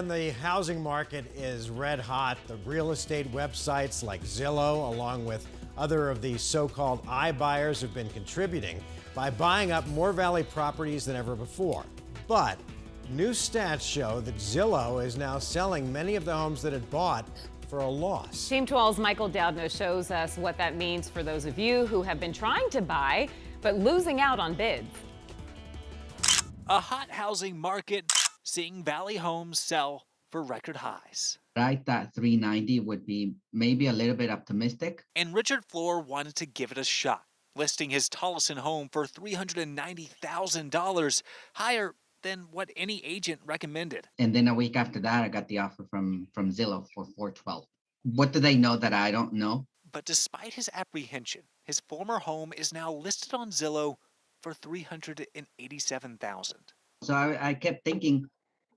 And the housing market is red hot. The real estate websites like Zillow, along with other of the so-called iBuyers, have been contributing by buying up more Valley properties than ever before. But new stats show that Zillow is now selling many of the homes that it bought for a loss. Team 12's Michael Doudna shows us what that means for those of you who have been trying to buy but losing out on bids. A hot housing market seeing Valley homes sell for record highs. I thought 390 would be maybe a little bit optimistic. And Richard Floor wanted to give it a shot, listing his Tolleson home for $390,000, higher than what any agent recommended. And then a week after that, I got the offer from Zillow for 412. What do they know that I don't know? But despite his apprehension, his former home is now listed on Zillow for $387,000. So I kept thinking,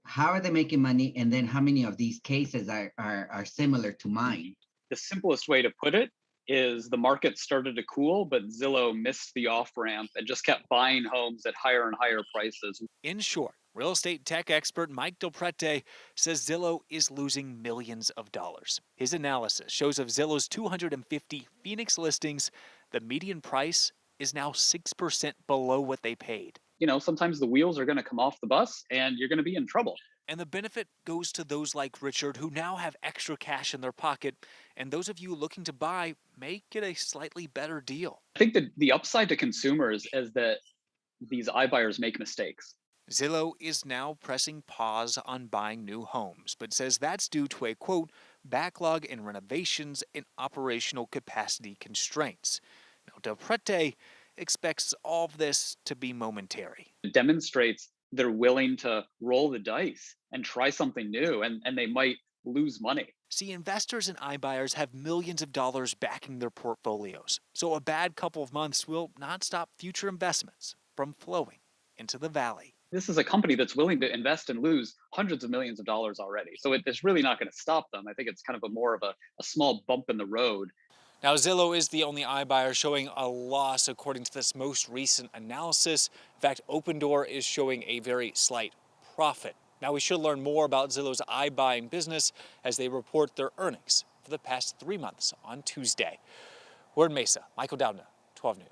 how are they making money? And then how many of these cases are similar to mine? The simplest way to put it is the market started to cool, but Zillow missed the off-ramp and just kept buying homes at higher and higher prices. In short, real estate tech expert Mike Del Prete says Zillow is losing millions of dollars. His analysis shows of Zillow's 250 Phoenix listings, the median price is now 6% below what they paid. You know, sometimes the wheels are going to come off the bus and you're going to be in trouble. And the benefit goes to those like Richard who now have extra cash in their pocket, and those of you looking to buy may get a slightly better deal. I think that the upside to consumers is that these iBuyers make mistakes. Zillow is now pressing pause on buying new homes, but says that's due to a, quote, backlog in renovations and operational capacity constraints. Now, Del Prete expects all of this to be momentary. It demonstrates they're willing to roll the dice and try something new, and they might lose money. See, investors and iBuyers have millions of dollars backing their portfolios, so a bad couple of months will not stop future investments from flowing into the Valley. This is a company that's willing to invest and lose hundreds of millions of dollars already. So it's really not going to stop them. I think it's kind of more of a small bump in the road. Now, Zillow is the only iBuyer showing a loss according to this most recent analysis. In fact, Opendoor is showing a very slight profit. Now, we should learn more about Zillow's iBuying business as they report their earnings for the past 3 months on Tuesday. We're in Mesa. Michael Doudna, 12 News.